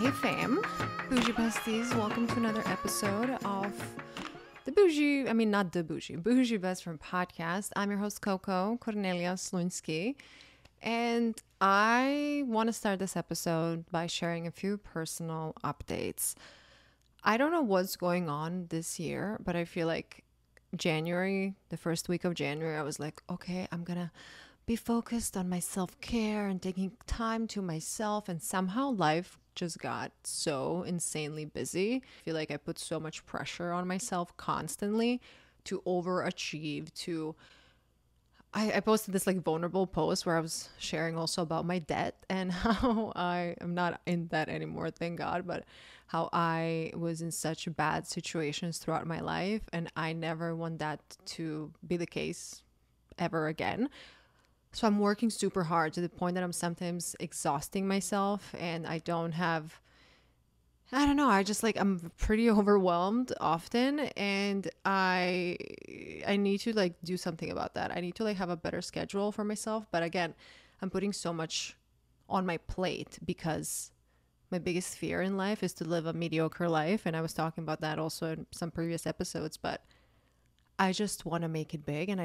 Hey fam, Boujee Besties, welcome to another episode of the Boujee Best Friend podcast. I'm your host Koko, Cornelia Slunsky, and I want to start this episode by sharing a few personal updates. I don't know what's going on this year, but I feel like January, the first week of January, I was like, okay, I'm gonna be focused on my self-care and taking time to myself, and somehow life just got so insanely busy. I feel like I put so much pressure on myself constantly to overachieve, to I posted this like vulnerable post where I was sharing also about my debt and how I am not in debt anymore, thank God, but how I was in such bad situations throughout my life, and I never want that to be the case ever again. So I'm working super hard to the point that I'm sometimes exhausting myself, and I don't know, I'm pretty overwhelmed often, and I need to like do something about that. I need to like have a better schedule for myself. But again, I'm putting so much on my plate because my biggest fear in life is to live a mediocre life. And I was talking about that also in some previous episodes, but I just want to make it big, and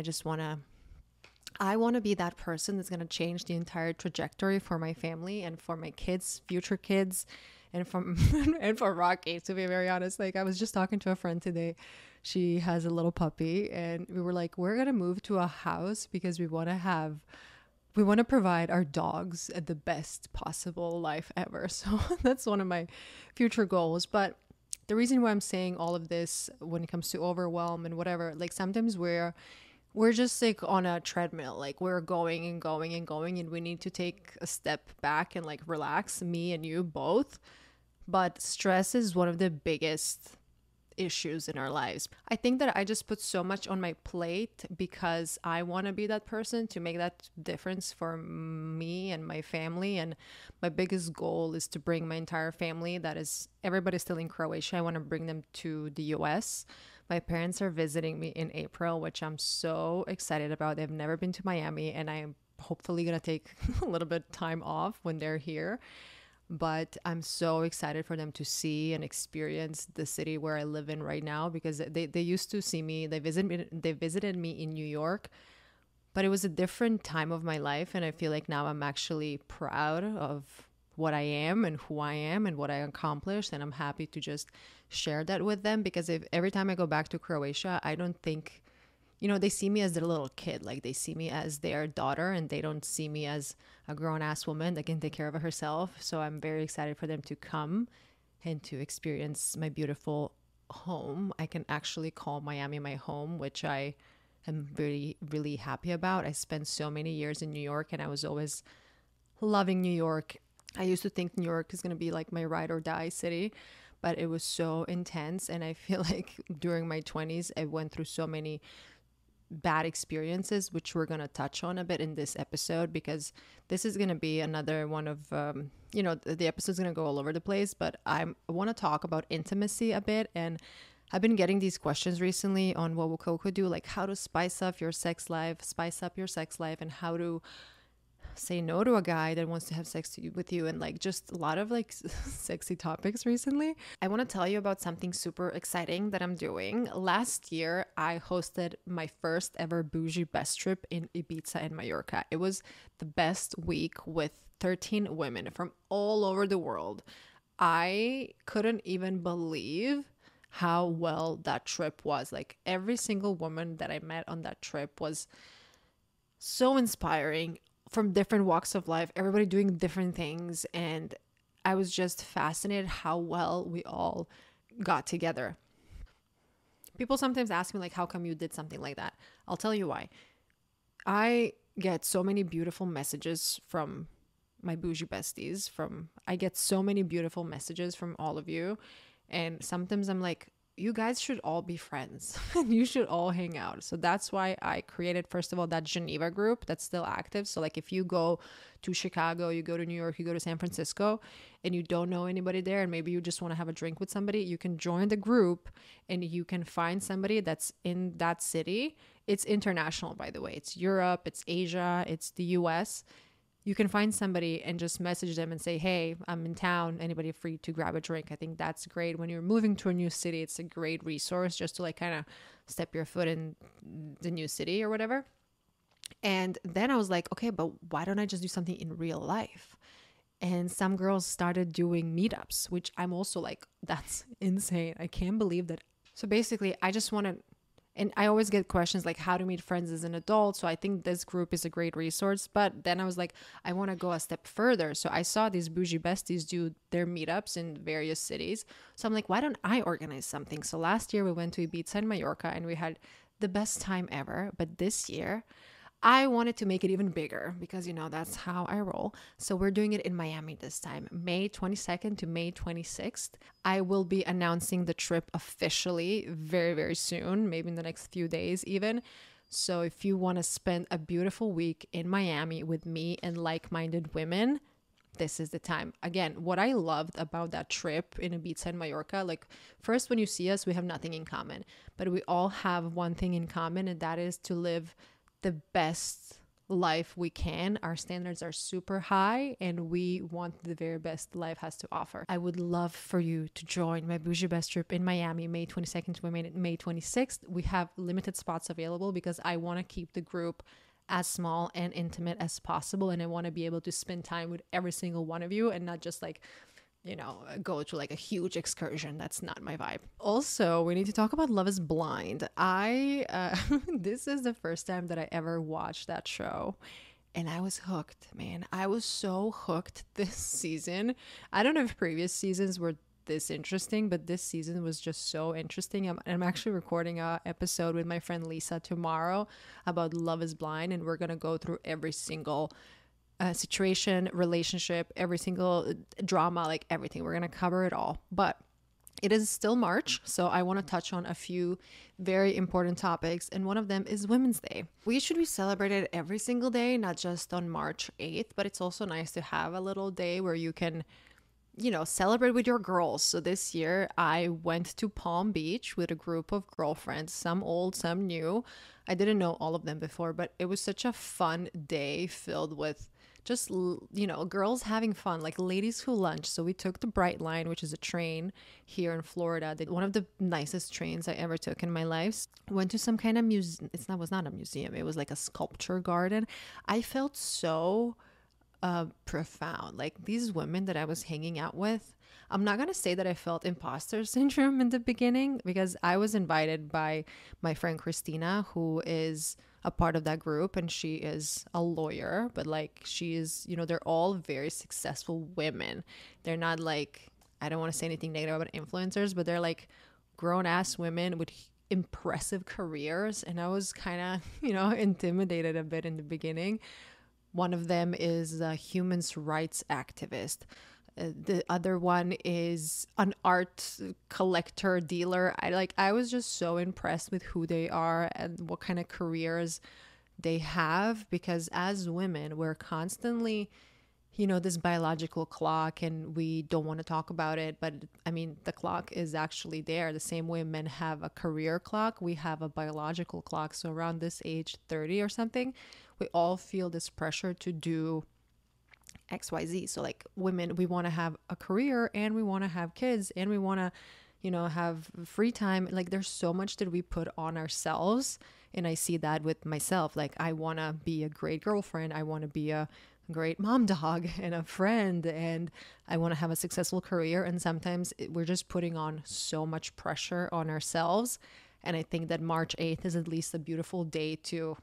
I want to be that person that's going to change the entire trajectory for my family and for my kids, future kids, and and for Rocky, to be very honest. Like, I was just talking to a friend today. She has a little puppy, and we were like, we're going to move to a house because we want to provide our dogs the best possible life ever. So that's one of my future goals. But the reason why I'm saying all of this when it comes to overwhelm and whatever, like sometimes we're just like on a treadmill, like we're going and going and going, and we need to take a step back and like relax, me and you both. But stress is one of the biggest issues in our lives. I think that I just put so much on my plate because I want to be that person to make that difference for me and my family. And my biggest goal is to bring my entire family, that is everybody's still in Croatia, I want to bring them to the US. My parents are visiting me in April, which I'm so excited about. They've never been to Miami, and I'm hopefully going to take a little bit of time off when they're here. But I'm so excited for them to see and experience the city where I live in right now, because they used to see me. They visited me in New York, but it was a different time of my life, and I feel like now I'm actually proud of what I am and who I am and what I accomplished, and I'm happy to just share that with them. Because if every time I go back to Croatia, I don't think, they see me as their little kid. Like, they see me as their daughter, and they don't see me as a grown-ass woman that can take care of herself. So I'm very excited for them to come and to experience my beautiful home. I can actually call Miami my home, which I am really, really happy about. I spent so many years in New York, and I was always loving New York. I used to think New York is going to be like my ride or die city, but it was so intense. And I feel like during my 20s, I went through so many bad experiences, which we're going to touch on a bit in this episode, because this is going to be another one of, the episode's going to go all over the place, but I want to talk about intimacy a bit. And I've been getting these questions recently on what will Koko do, like how to spice up your sex life, and how to say no to a guy that wants to have sex with you, and like just a lot of like sexy topics recently. I want to tell you about something super exciting that I'm doing. Last year, I hosted my first ever Boujee Best trip in Ibiza and Mallorca. It was the best week with 13 women from all over the world. I couldn't even believe how well that trip was. Like, every single woman that I met on that trip was so inspiring, from different walks of life, everybody doing different things. And I was just fascinated how well we all got together. People sometimes ask me, like, how come you did something like that? I'll tell you why. I get so many beautiful messages from my Boujee besties. I get so many beautiful messages from all of you. And sometimes I'm like, you guys should all be friends and you should all hang out. So that's why I created, first of all, that Geneva group that's still active. So like, if you go to Chicago, you go to New York, you go to San Francisco, and you don't know anybody there, and maybe you just want to have a drink with somebody, you can join the group and you can find somebody that's in that city. It's international, by the way. It's Europe, it's Asia, it's the US. you can find somebody and just message them and say, hey, I'm in town. Anybody free to grab a drink? I think that's great. When you're moving to a new city, it's a great resource just to like kind of step your foot in the new city or whatever. And then I was like, okay, but why don't I just do something in real life? And some girls started doing meetups, which I'm also like, that's insane. I can't believe that. So basically, I just want to, and I always get questions like how to meet friends as an adult. So I think this group is a great resource. But then I was like, I want to go a step further. So I saw these Boujee Besties do their meetups in various cities. So I'm like, why don't I organize something? So last year we went to Ibiza and Mallorca and we had the best time ever. But this year, I wanted to make it even bigger because, you know, that's how I roll. So we're doing it in Miami this time, May 22nd to May 26th. I will be announcing the trip officially very, very soon, maybe in the next few days even. So if you want to spend a beautiful week in Miami with me and like-minded women, this is the time. Again, what I loved about that trip in Ibiza and Mallorca, like first when you see us, we have nothing in common, but we all have one thing in common, and that is to live the best life we can. Our standards are super high and we want the very best life has to offer. I would love for you to join my Boujee Best trip in Miami, May 22nd to May 26th. We have limited spots available because I want to keep the group as small and intimate as possible. And I want to be able to spend time with every single one of you and not just like, you know, go to like a huge excursion. That's not my vibe. Also, we need to talk about Love is Blind. This is the first time that I ever watched that show and I was hooked, man. I was so hooked this season. I don't know if previous seasons were this interesting, but this season was just so interesting. I'm actually recording a episode with my friend Lisa tomorrow about Love is Blind, and we're going to go through every single situation, relationship, every single drama, like everything. We're going to cover it all. But it is still March, so I want to touch on a few very important topics, and one of them is Women's Day. We should be celebrated every single day, not just on March 8th, but it's also nice to have a little day where you can, you know, celebrate with your girls. So this year I went to Palm Beach with a group of girlfriends, some old, some new. I didn't know all of them before, but it was such a fun day filled with just, you know, girls having fun, like ladies who lunch. So we took the Bright Line, which is a train here in Florida. One of the nicest trains I ever took in my life. Went to some kind of museum. Was not a museum. It was like a sculpture garden. I felt so profound. Like these women that I was hanging out with, I'm not going to say that I felt imposter syndrome in the beginning because I was invited by my friend Christina, who is a part of that group, and she is a lawyer, but like she is, you know, they're all very successful women. They're not like, I don't want to say anything negative about influencers, but they're like grown ass women with impressive careers. And I was kind of, you know, intimidated a bit in the beginning. One of them is a human rights activist. The other one is an art collector dealer. I was just so impressed with who they are and what kind of careers they have, because as women, we're constantly, you know, this biological clock, and we don't want to talk about it. But I mean, the clock is actually there. The same way men have a career clock, we have a biological clock. So around this age, 30 or something, we all feel this pressure to do XYZ. So like women, we want to have a career and we want to have kids and we want to, you know, have free time. Like there's so much that we put on ourselves. And I see that with myself. Like I want to be a great girlfriend. I want to be a great mom dog and a friend, and I want to have a successful career. And sometimes we're just putting on so much pressure on ourselves. And I think that March 8th is at least a beautiful day to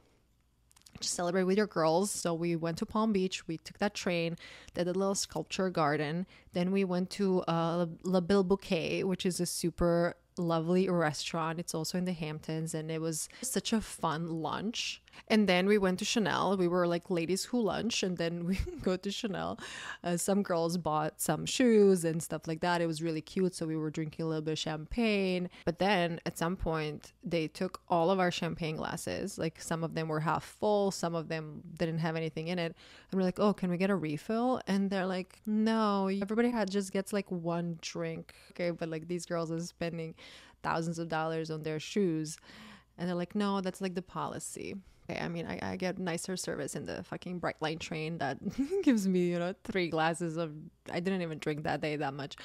just celebrate with your girls. So we went to Palm Beach, we took that train, did a little sculpture garden. Then we went to La Belle Bouquet, which is a super lovely restaurant. It's also in the Hamptons, and it was such a fun lunch. And then we went to Chanel. We were like ladies who lunch, and then we go to Chanel. Some girls bought some shoes and stuff like that. It was really cute. So we were drinking a little bit of champagne. But then at some point, they took all of our champagne glasses. Like some of them were half full, some of them didn't have anything in it. And we're like, oh, can we get a refill? And they're like, no, everybody just gets like one drink. Okay, but like these girls are spending thousands of dollars on their shoes. And they're like, no, that's like the policy. Okay, I mean, I get nicer service in the fucking Bright Line train that gives me, 3 glasses of, I didn't even drink that day that much.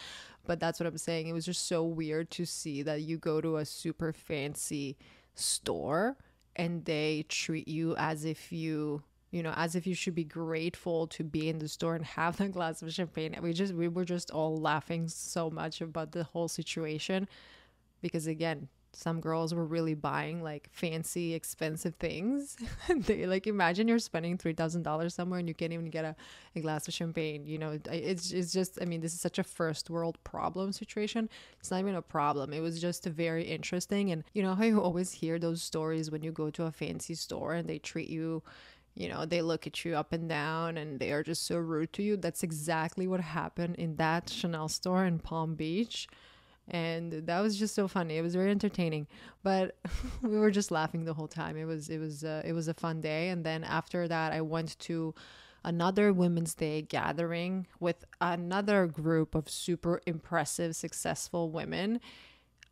But that's what I'm saying. It was just so weird to see that you go to a super fancy store and they treat you as if as if you should be grateful to be in the store and have that glass of champagne. We were just all laughing so much about the whole situation because, again, some girls were really buying like fancy expensive things. They, like, imagine you're spending $3,000 somewhere and you can't even get a glass of champagne. It's just, I mean, this is such a first world problem situation. It's not even a problem. It was just very interesting. And you know how you always hear those stories when you go to a fancy store and they treat you, they look at you up and down and they are just so rude to you. That's exactly what happened in that Chanel store in Palm Beach. And that was just so funny. It was very entertaining, but we were just laughing the whole time. It was a fun day. And then after that, I went to another Women's Day gathering with another group of super impressive, successful women.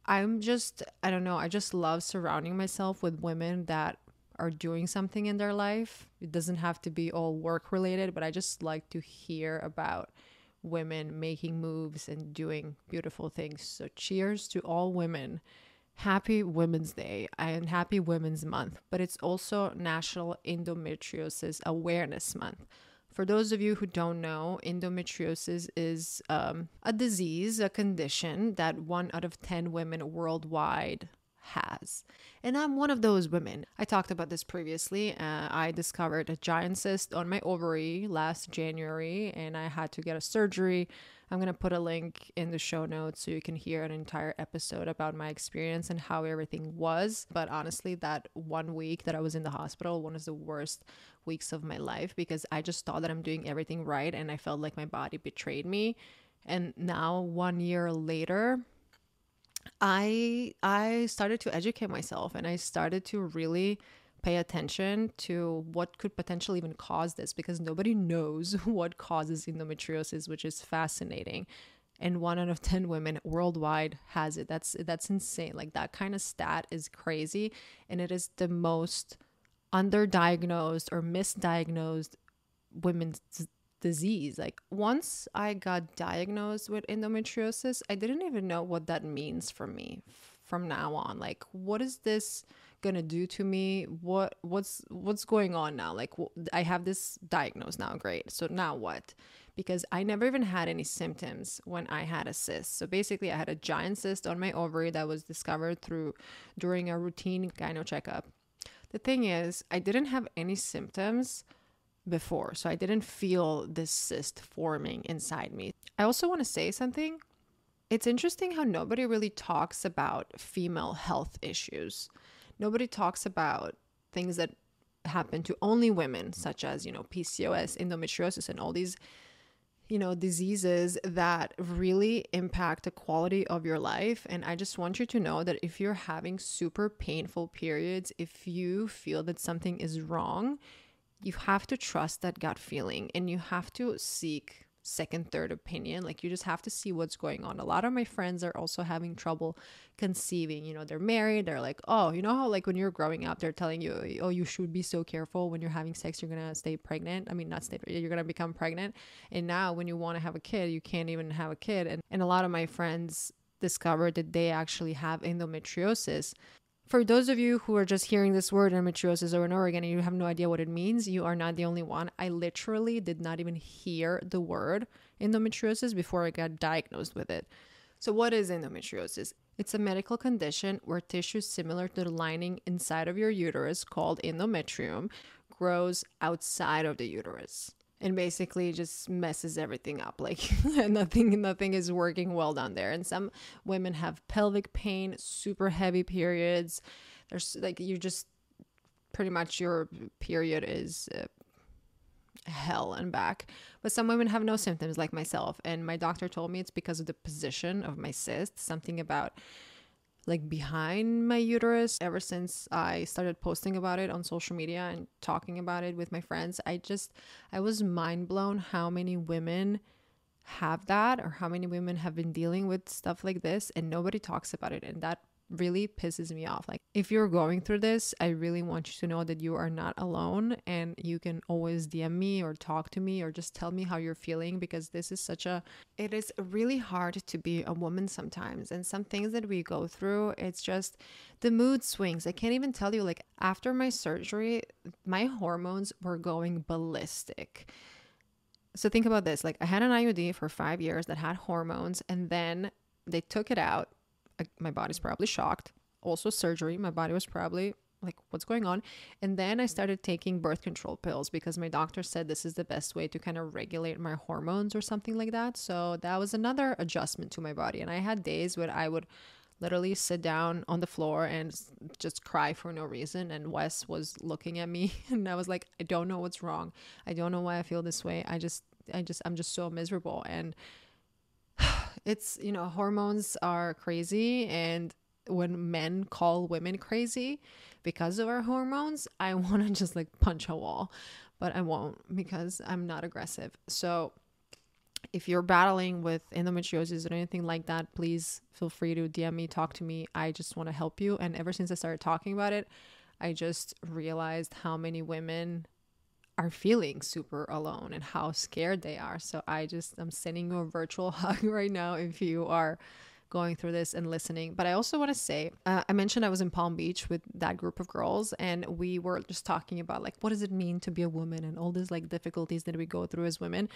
I don't know. I just love surrounding myself with women that are doing something in their life. It doesn't have to be all work related, but I just like to hear about women making moves and doing beautiful things. So cheers to all women. Happy Women's Day and happy Women's Month. But it's also National Endometriosis Awareness Month. For those of you who don't know, endometriosis is a disease, a condition that 1 out of 10 women worldwide has. And I'm one of those women. I talked about this previously. I discovered a giant cyst on my ovary last January and I had to get a surgery. I'm going to put a link in the show notes so you can hear an entire episode about my experience and how everything was. But honestly, that 1 week that I was in the hospital, one of the worst weeks of my life because I just thought that I'm doing everything right and I felt like my body betrayed me. And now 1 year later, I started to educate myself and I started to really pay attention to what could potentially even cause this because nobody knows what causes endometriosis, which is fascinating. And 1 out of 10 women worldwide has it. That's insane. Like, that kind of stat is crazy. And it is the most underdiagnosed or misdiagnosed women's disease. Like, once I got diagnosed with endometriosis, I didn't even know what that means for me from now on. Like, what is this gonna do to me? What's going on now? Like, I have this diagnosed now, great, so now what? Because I never even had any symptoms when I had a cyst. So basically I had a giant cyst on my ovary that was discovered during a routine gyno checkup. The thing is, I didn't have any symptoms before, so I didn't feel this cyst forming inside me. I also want to say something. It's interesting how nobody really talks about female health issues. Nobody talks about things that happen to only women, such as, PCOS, endometriosis, and all these, diseases that really impact the quality of your life. And I just want you to know that if you're having super painful periods, if you feel that something is wrong, you have to trust that gut feeling and you have to seek second, third opinion. Like, you just have to see what's going on. A lot of my friends are also having trouble conceiving. They're married. They're like, oh, you know how like when you're growing up, they're telling you, oh, you should be so careful when you're having sex. You're going to stay pregnant. I mean, not stay, you're going to become pregnant. And now when you want to have a kid, you can't even have a kid. And a lot of my friends discovered that they actually have endometriosis. For those of you who are just hearing this word endometriosis over and over again and you have no idea what it means, you are not the only one. I literally did not even hear the word endometriosis before I got diagnosed with it. So what is endometriosis? It's a medical condition where tissue similar to the lining inside of your uterus, called endometrium, grows outside of the uterus. And basically just messes everything up. Like nothing is working well down there. And some women have pelvic pain, super heavy periods. There's like, you just pretty much your period is hell and back. But some women have no symptoms, like myself. And my doctor told me it's because of the position of my cyst, something about like behind my uterus. Ever since I started posting about it on social media and talking about it with my friends, I was mind blown how many women have that, or how many women have been dealing with stuff like this, and nobody talks about it. And that really pisses me off. Like, if you're going through this, I really want you to know that you are not alone, and you can always DM me or talk to me or just tell me how you're feeling, because this is it is really hard to be a woman sometimes. And some things that we go through, it's just the mood swings. I can't even tell you, like, after my surgery, my hormones were going ballistic. So think about this. Like, I had an IUD for 5 years that had hormones, and then they took it out. My body's probably shocked. Also surgery. My body was probably like, what's going on? And then I started taking birth control pills because my doctor said this is the best way to kind of regulate my hormones or something like that. So that was another adjustment to my body. And I had days where I would literally sit down on the floor and just cry for no reason. And Wes was looking at me and I was like, I don't know what's wrong. I don't know why I feel this way. I'm just so miserable. And it's, hormones are crazy. And when men call women crazy because of our hormones, I want to just like punch a wall, but I won't, because I'm not aggressive. So if you're battling with endometriosis or anything like that, please feel free to DM me, talk to me. I just want to help you. And ever since I started talking about it, I just realized how many women are feeling super alone and how scared they are. So I'm sending you a virtual hug right now if you are going through this and listening. But I also want to say, I mentioned I was in Palm Beach with that group of girls, and we were just talking about like, what does it mean to be a woman and all these like difficulties that we go through as women.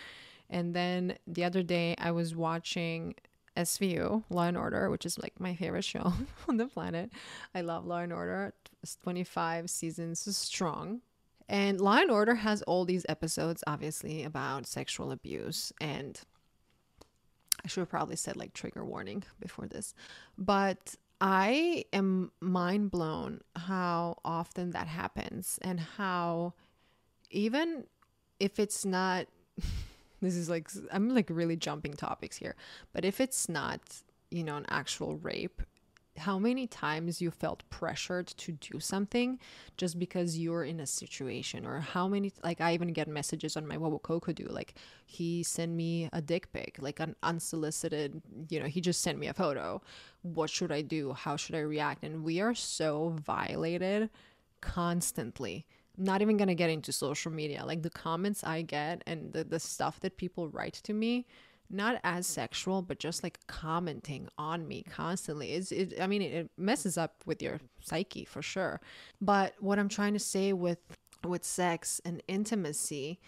And then the other day I was watching SVU, Law and Order, which is like my favorite show on the planet. I love Law and Order. It's 25 seasons strong. And Law and Order has all these episodes, obviously, about sexual abuse. And I should have probably said like trigger warning before this. But I am mind blown how often that happens, and how even if it's not, this is like, I'm like really jumping topics here. But if it's not, an actual rape, how many times you felt pressured to do something just because you're in a situation, or how many, like I even get messages on my what will Koko do? Like, he sent me a dick pic, like an unsolicited, he just sent me a photo. What should I do? How should I react? And we are so violated constantly. Not even gonna get into social media, like the comments I get and the stuff that people write to me, not as sexual, but just like commenting on me constantly. It messes up with your psyche for sure. But what I'm trying to say with sex and intimacy,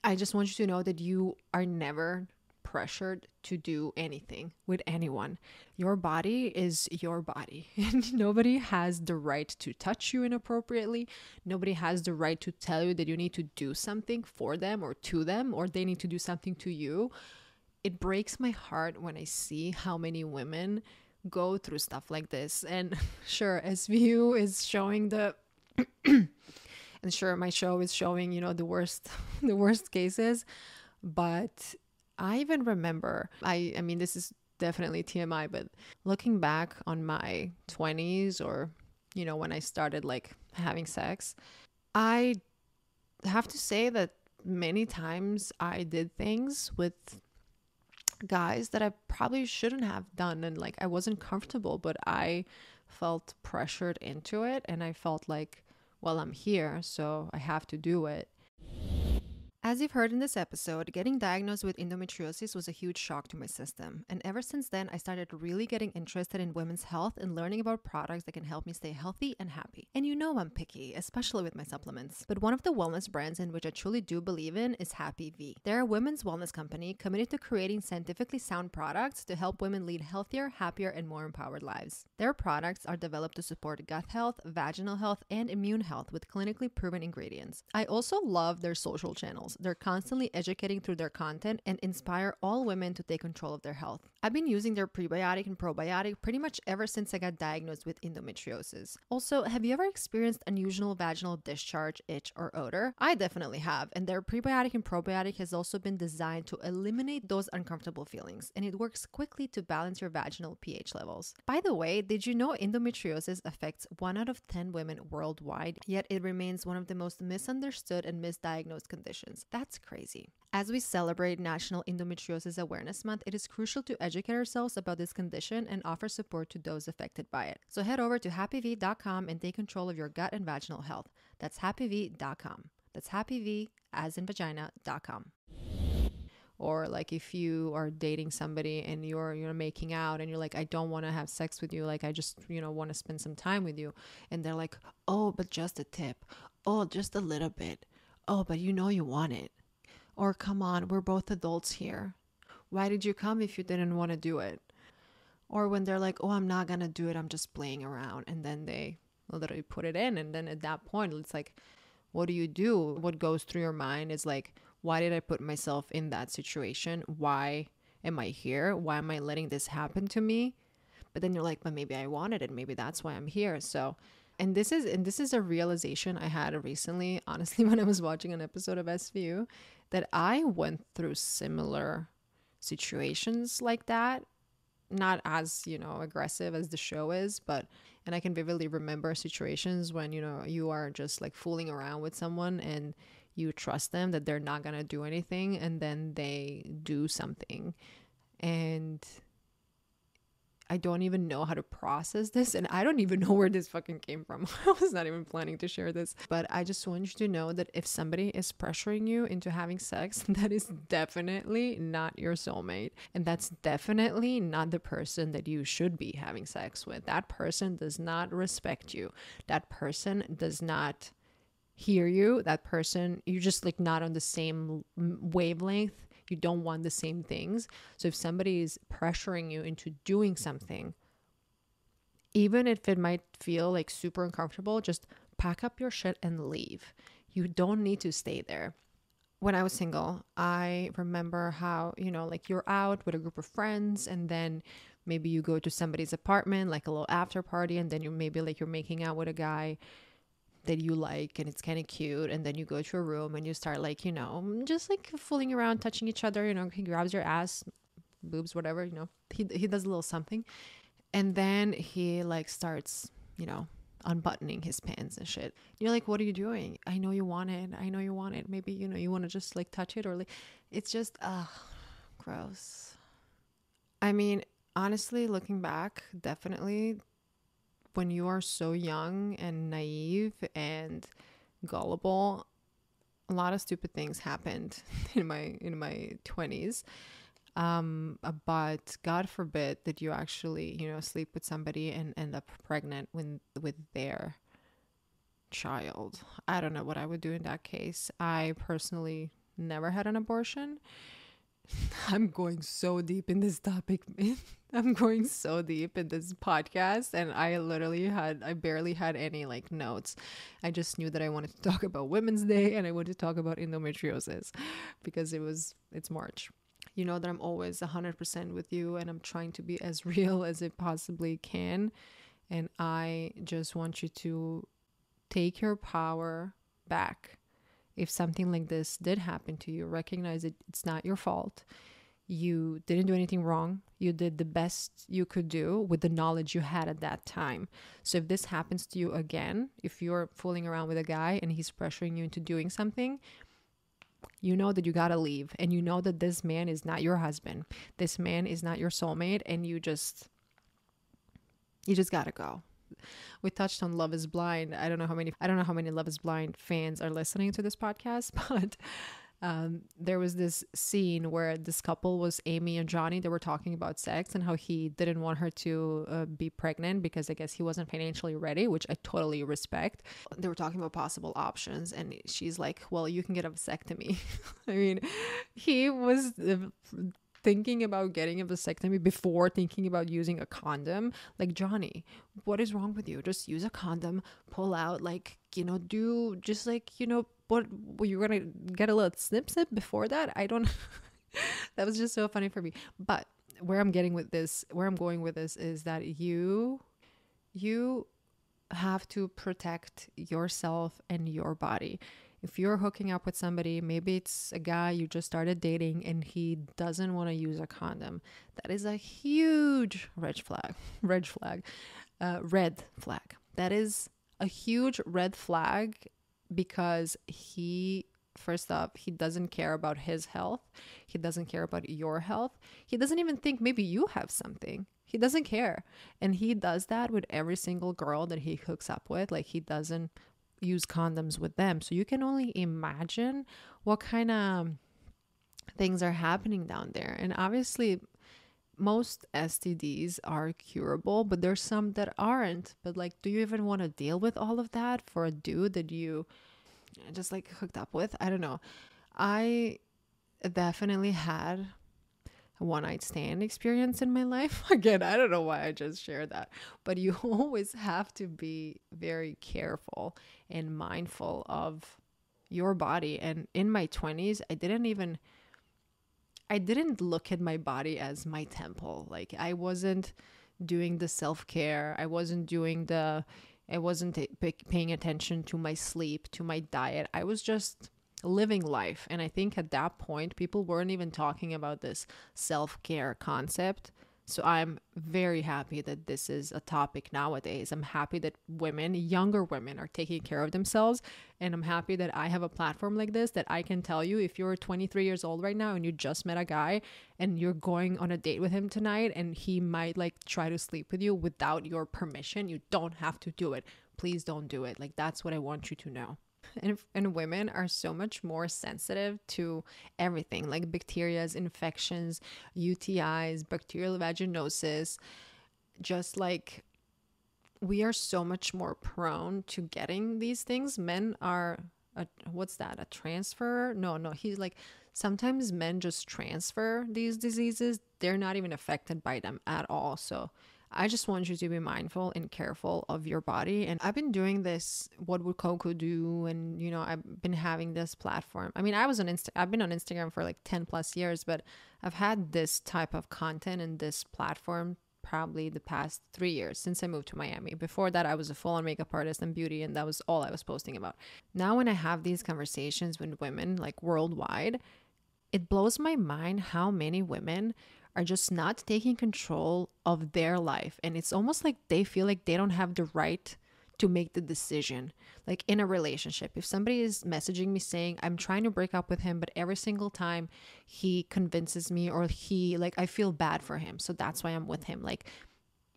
I just want you to know that you are never pressured to do anything with anyone. Your body is your body, and nobody has the right to touch you inappropriately. Nobody has the right to tell you that you need to do something for them or to them, or they need to do something to you. It breaks my heart when I see how many women go through stuff like this. And sure, SVU is showing and sure, my show is showing, the worst cases. But I even remember, I mean, this is definitely TMI, but looking back on my 20s, or, when I started like having sex, I have to say that many times I did things with guys that I probably shouldn't have done, and like I wasn't comfortable, but I felt pressured into it, and I felt like, well, I'm here, so I have to do it. As you've heard in this episode, getting diagnosed with endometriosis was a huge shock to my system. And ever since then, I started really getting interested in women's health and learning about products that can help me stay healthy and happy. And I'm picky, especially with my supplements. But one of the wellness brands in which I truly do believe in is Happy V. They're a women's wellness company committed to creating scientifically sound products to help women lead healthier, happier, and more empowered lives. Their products are developed to support gut health, vaginal health, and immune health with clinically proven ingredients. I also love their social channels. They're constantly educating through their content and inspire all women to take control of their health. I've been using their prebiotic and probiotic pretty much ever since I got diagnosed with endometriosis. Also, have you ever experienced unusual vaginal discharge, itch, or odor? I definitely have, and their prebiotic and probiotic has also been designed to eliminate those uncomfortable feelings, and it works quickly to balance your vaginal pH levels. By the way, did you know endometriosis affects 1 out of 10 women worldwide, yet it remains one of the most misunderstood and misdiagnosed conditions? symptoms. That's crazy. As we celebrate National Endometriosis Awareness Month, it is crucial to educate ourselves about this condition and offer support to those affected by it. So head over to happyv.com and take control of your gut and vaginal health. That's happyv.com. That's happyv as in vagina.com. Or like if you are dating somebody and you're making out and you're like, I don't want to have sex with you, like I just want to spend some time with you, and they're like, oh, but just a tip, oh, just a little bit, oh, but you want it, or come on, we're both adults here, why did you come if you didn't want to do it? Or when they're like, oh, I'm not gonna do it, I'm just playing around, and then they literally put it in, and then at that point it's like, what do? What goes through your mind is like, why did I put myself in that situation? Why am I here? Why am I letting this happen to me? But then you're like, but maybe I wanted it. Maybe that's why I'm here. So, and this is a realization I had recently, honestly, when I was watching an episode of SVU, that I went through similar situations like that. Not as, aggressive as the show is, and I can vividly remember situations when, you are just like fooling around with someone and you trust them that they're not going to do anything, and then they do something. And I don't even know how to process this, and I don't even know where this fucking came from. I was not even planning to share this, but I just want you to know that if somebody is pressuring you into having sex, that is definitely not your soulmate, and that's definitely not the person that you should be having sex with. That person does not respect you. That person does not hear you. That person, you're just like not on the same wavelength. You don't want the same things. So if somebody is pressuring you into doing something, even if it might feel like super uncomfortable, just pack up your shit and leave. You don't need to stay there. When I was single, I remember how, like you're out with a group of friends, and then maybe you go to somebody's apartment, like a little after party, and then you're making out with a guy that you like, and it's kind of cute, and then you go to a room and you start like, just like fooling around, touching each other, he grabs your ass, boobs, whatever, he does a little something, and then he like starts, unbuttoning his pants and shit. You're like, what are you doing? I know you want it. Maybe, you want to just like touch it, or like, it's just, gross. I mean, honestly, looking back, definitely when you are so young and naive and gullible, a lot of stupid things happened in my 20s. But God forbid that you actually, sleep with somebody and end up pregnant with their child. I don't know what I would do in that case. I personally never had an abortion. I'm going so deep in this topic. I'm going so deep in this podcast, and I barely had any like notes. I just knew that I wanted to talk about Women's Day, and I wanted to talk about endometriosis because it's March. You know that I'm always 100% with you, and I'm trying to be as real as it possibly can. And I just want you to take your power back. If something like this did happen to you, recognize it's not your fault. You didn't do anything wrong. You did the best you could do with the knowledge you had at that time. So if this happens to you again, if you're fooling around with a guy and he's pressuring you into doing something, you know that you gotta leave, and you know that this man is not your husband. This man is not your soulmate, and you just gotta go. We touched on Love is Blind. I don't know how many Love is Blind fans are listening to this podcast, but there was this scene where this couple was Amy and Johnny. They were talking about sex and how he didn't want her to be pregnant because I guess he wasn't financially ready, which I totally respect. They were talking about possible options, and she's like, well, you can get a vasectomy. I mean, he was thinking about getting a vasectomy before thinking about using a condom. Like, Johnny, what is wrong with you? Just use a condom, pull out, like, do just like, what you're gonna get a little snip before that. I don't that was just so funny for me. But where I'm going with this is that you have to protect yourself and your body. If you're hooking up with somebody, maybe it's a guy you just started dating and he doesn't want to use a condom, that is a huge red flag. That is a huge red flag, because he first off, he doesn't care about his health. He doesn't care about your health. He doesn't even think maybe you have something. He doesn't care. And he does that with every single girl that he hooks up with. Like, he doesn't use condoms with them. So you can only imagine what kind of things are happening down there. And obviously, most STDs are curable, but there's some that aren't. But like, do you even want to deal with all of that for a dude that you just like hooked up with? I don't know. I definitely had a one night stand experience in my life. Again, I don't know why I just shared that, but you always have to be very careful and mindful of your body. And in my 20s, I didn't look at my body as my temple. Like, I wasn't doing the self-care. I wasn't paying attention to my sleep, to my diet. I was just living life. And I think at that point, people weren't even talking about this self-care concept. So I'm very happy that this is a topic nowadays. I'm happy that women, younger women, are taking care of themselves. And I'm happy that I have a platform like this that I can tell you, if you're 23 years old right now and you just met a guy and you're going on a date with him tonight and he might like try to sleep with you without your permission, you don't have to do it. Please don't do it. Like, that's what I want you to know. And women are so much more sensitive to everything, like bacterias, infections, UTIs, bacterial vaginosis. Just like, we are so much more prone to getting these things. Men are what's that, a transfer? No, he's like, sometimes men just transfer these diseases. They're not even affected by them at all. So I just want you to be mindful and careful of your body. And I've been doing this, what would Koko do? And, you know, I've been having this platform. I mean, I've been on Instagram for like 10 plus years, but I've had this type of content and this platform probably the past 3 years since I moved to Miami. Before that, I was a full-on makeup artist and beauty, and that was all I was posting about. Now, when I have these conversations with women like worldwide, it blows my mind how many women are just not taking control of their life. And it's almost like they feel like they don't have the right to make the decision. Like, in a relationship, if somebody is messaging me saying, I'm trying to break up with him, but every single time he convinces me, or I feel bad for him, so that's why I'm with him. Like,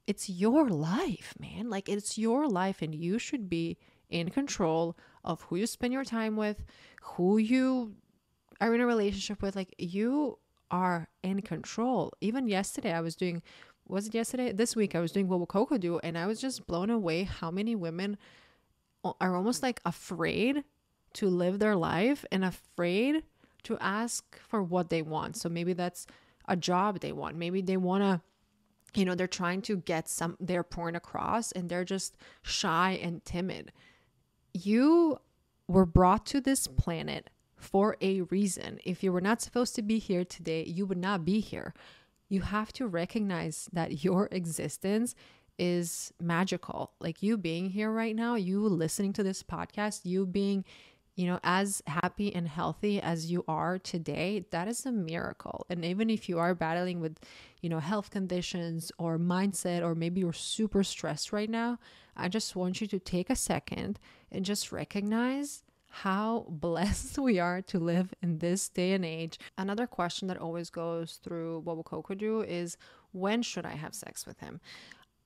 it's your life, man. Like, it's your life, and you should be in control of who you spend your time with, who you are in a relationship with. Like, you are in control. Even yesterday, this week I was doing what will Koko do, and I was just blown away how many women are almost like afraid to live their life and afraid to ask for what they want. So maybe that's a job they want. Maybe they want to, you know, they're trying to get their point across, and they're just shy and timid. You were brought to this planet for a reason. If you were not supposed to be here today, you would not be here. You have to recognize that your existence is magical. Like, you being here right now, you listening to this podcast, you being, you know, as happy and healthy as you are today, that is a miracle. And even if you are battling with, you know, health conditions or mindset, or maybe you're super stressed right now, I just want you to take a second and just recognize how blessed we are to live in this day and age. Another question that always goes through what will Koko do is, when should I have sex with him?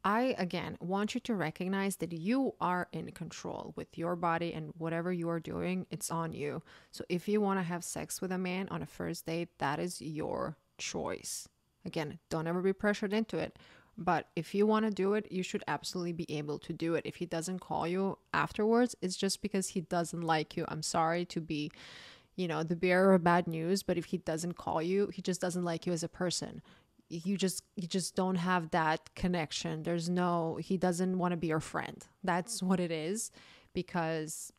I, again, want you to recognize that you are in control with your body, and whatever you are doing, it's on you. So if you want to have sex with a man on a first date, that is your choice. Again, don't ever be pressured into it. But if you want to do it, you should absolutely be able to do it. If he doesn't call you afterwards, it's just because he doesn't like you. I'm sorry to be, you know, the bearer of bad news, but if he doesn't call you, he just doesn't like you as a person. You just don't have that connection. He doesn't want to be your friend. That's what it is. Because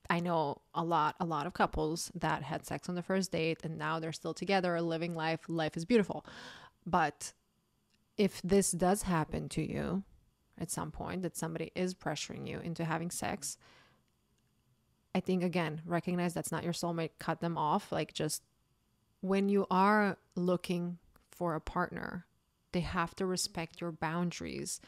I know a lot of couples that had sex on the first date and now they're still together, living life. Life is beautiful. But if this does happen to you at some point, that somebody is pressuring you into having sex, I think, again, recognize that's not your soulmate. Cut them off. Like, just when you are looking for a partner, they have to respect your boundaries.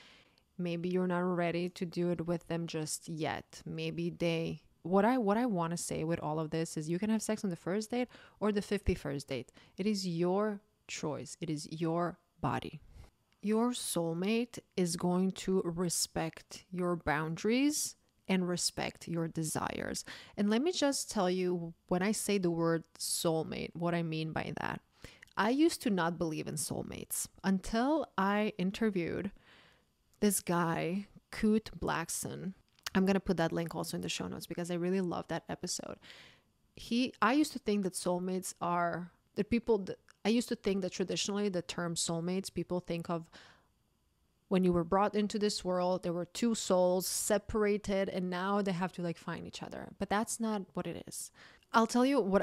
Maybe you're not ready to do it with them just yet. Maybe they what I want to say with all of this is you can have sex on the first date or the 51st date. It is your choice. It is your body. Your soulmate is going to respect your boundaries and respect your desires. And let me just tell you, when I say the word soulmate, what I mean by that. I used to not believe in soulmates until I interviewed this guy, Coot Blackson. I'm going to put that link also in the show notes because I really love that episode. I used to think that soulmates are the people that, I used to think that traditionally the term soulmates, people think of when you were brought into this world, there were two souls separated and now they have to like find each other. But that's not what it is. I'll tell you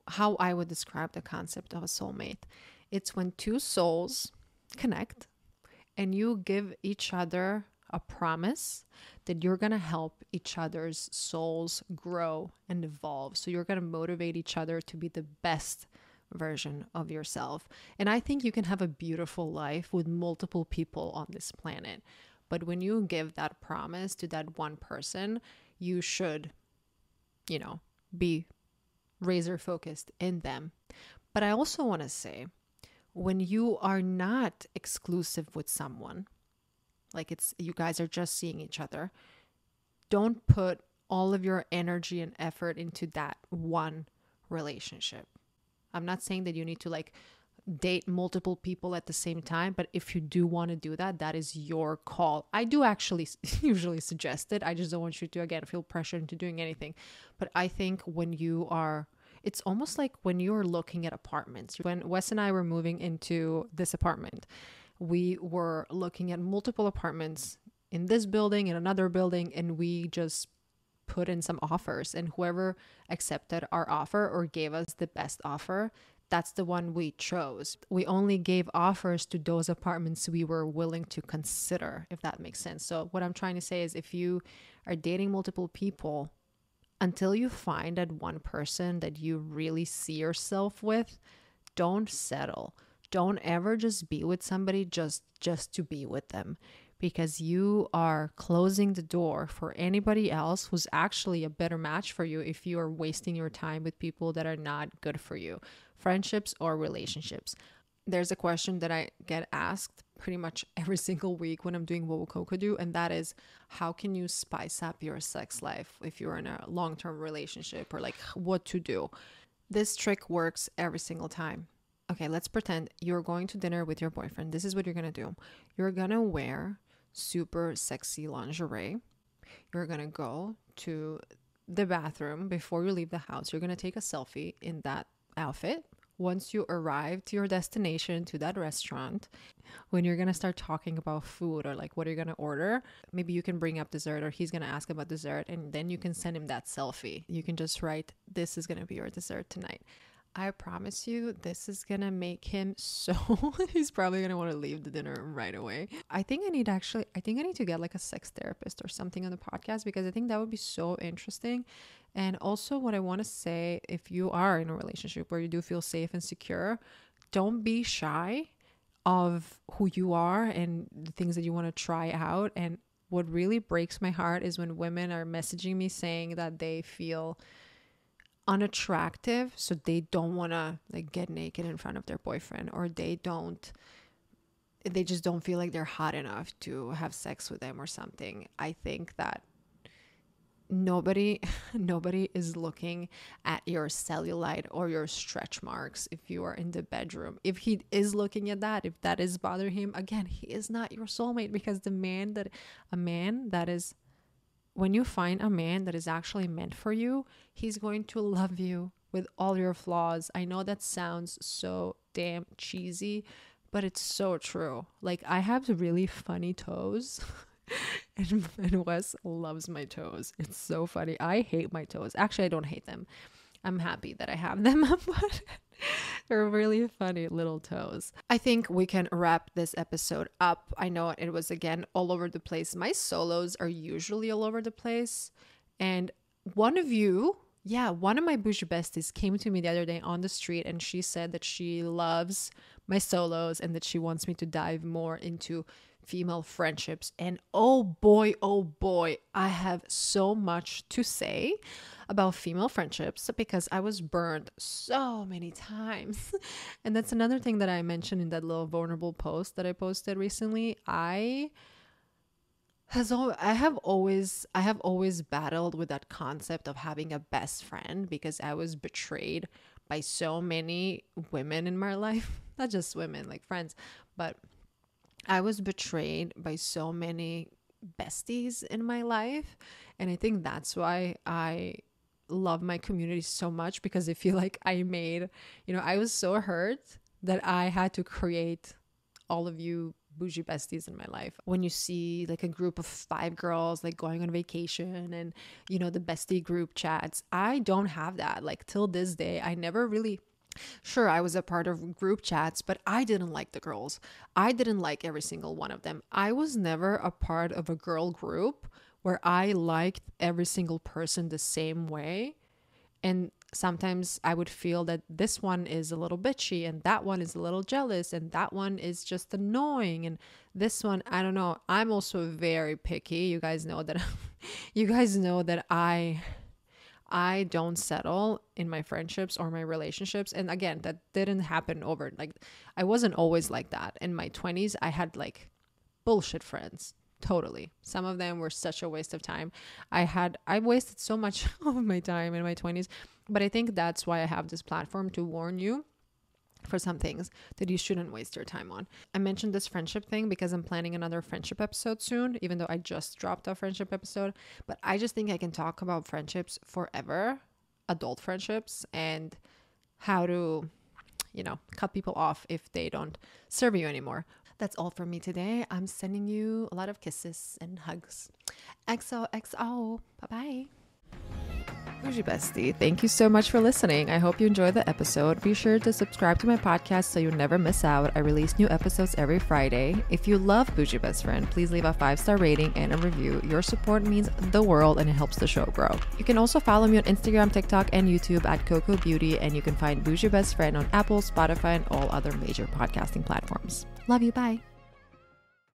how I would describe the concept of a soulmate. It's when two souls connect and you give each other a promise that you're going to help each other's souls grow and evolve. So you're going to motivate each other to be the best version of yourself. And I think you can have a beautiful life with multiple people on this planet. But when you give that promise to that one person, you should, be razor focused in them. But I also want to say, when you are not exclusive with someone, like you guys are just seeing each other, don't put all of your energy and effort into that one relationship. I'm not saying that you need to like date multiple people at the same time, but if you do want to do that, that is your call. I do actually usually suggest it. I just don't want you to, again, feel pressured into doing anything. But I think it's almost like when you're looking at apartments. When Wes and I were moving into this apartment, we were looking at multiple apartments in this building, in another building, and we just put in some offers, and whoever accepted our offer or gave us the best offer, that's the one we chose. We only gave offers to those apartments we were willing to consider, if that makes sense. So what I'm trying to say is, if you are dating multiple people, until you find that one person that you really see yourself with, don't settle. Don't ever just be with somebody just to be with them, because you are closing the door for anybody else who's actually a better match for you if you are wasting your time with people that are not good for you, friendships or relationships. There's a question that I get asked pretty much every single week when I'm doing what will Koko do, and that is, how can you spice up your sex life if you're in a long-term relationship, or like what to do? This trick works every single time. Okay, let's pretend you're going to dinner with your boyfriend. This is what you're going to do. You're going to wear super sexy lingerie. You're going to go to the bathroom before you leave the house. You're going to take a selfie in that outfit. Once you arrive to your destination, to that restaurant, when you're going to start talking about food or like what you're going to order, maybe you can bring up dessert, or he's going to ask about dessert, and then you can send him that selfie. You can just write, "This is going to be your dessert tonight." I promise you, this is going to make him he's probably going to want to leave the dinner right away. I think I need to get like a sex therapist or something on the podcast, because I think that would be so interesting. And also what I want to say, if you are in a relationship where you do feel safe and secure, don't be shy of who you are and the things that you want to try out. And what really breaks my heart is when women are messaging me saying that they feel unattractive, so they don't want to like get naked in front of their boyfriend, or they just don't feel like they're hot enough to have sex with them or something. I think that nobody is looking at your cellulite or your stretch marks if you are in the bedroom. If he is looking at that, if that is bothering him, again, he is not your soulmate, because when you find a man that is actually meant for you, he's going to love you with all your flaws. I know that sounds so damn cheesy, but it's so true. Like, I have really funny toes and Wes loves my toes. It's so funny. I hate my toes. Actually, I don't hate them. I'm happy that I have them, but they're really funny little toes. I think we can wrap this episode up. I know it was, again, all over the place. My solos are usually all over the place. And one of my Boujee Besties came to me the other day on the street, and she said that she loves my solos and that she wants me to dive more into female friendships. And oh boy, I have so much to say about female friendships because I was burned so many times. And that's another thing that I mentioned in that little vulnerable post that I posted recently. I have always battled with that concept of having a best friend because I was betrayed by so many women in my life. Not just women, like friends, but I was betrayed by so many besties in my life. And I think that's why I love my community so much, because I feel like I made, I was so hurt that I had to create all of you bougie besties in my life. When you see like a group of 5 girls like going on vacation and, the bestie group chats, I don't have that. Like till this day, I never really... Sure, I was a part of group chats, but I didn't like the girls. I didn't like every single one of them. I was never a part of a girl group where I liked every single person the same way. And sometimes I would feel that this one is a little bitchy and that one is a little jealous and that one is just annoying. And this one, I don't know. I'm also very picky. You guys know that I don't settle in my friendships or my relationships. And again, that didn't happen over, like, I wasn't always like that. In my 20s, I had like bullshit friends. Totally. Some of them were such a waste of time. I wasted so much of my time in my 20s, but I think that's why I have this platform to warn you for some things that you shouldn't waste your time on. I mentioned this friendship thing because I'm planning another friendship episode soon, even though I just dropped a friendship episode, but I just think I can talk about friendships forever, adult friendships, and how to, cut people off if they don't serve you anymore. That's all from me today. I'm sending you a lot of kisses and hugs. XOXO. Bye-bye. Boujee Bestie, thank you so much for listening. I hope you enjoyed the episode. Be sure to subscribe to my podcast so you never miss out. I release new episodes every Friday. If you love Boujee Best Friend, please leave a 5-star rating and a review. Your support means the world and it helps the show grow. You can also follow me on Instagram, TikTok, and YouTube at Koko Beauty, and you can find Boujee Best Friend on Apple, Spotify, and all other major podcasting platforms. Love you. Bye.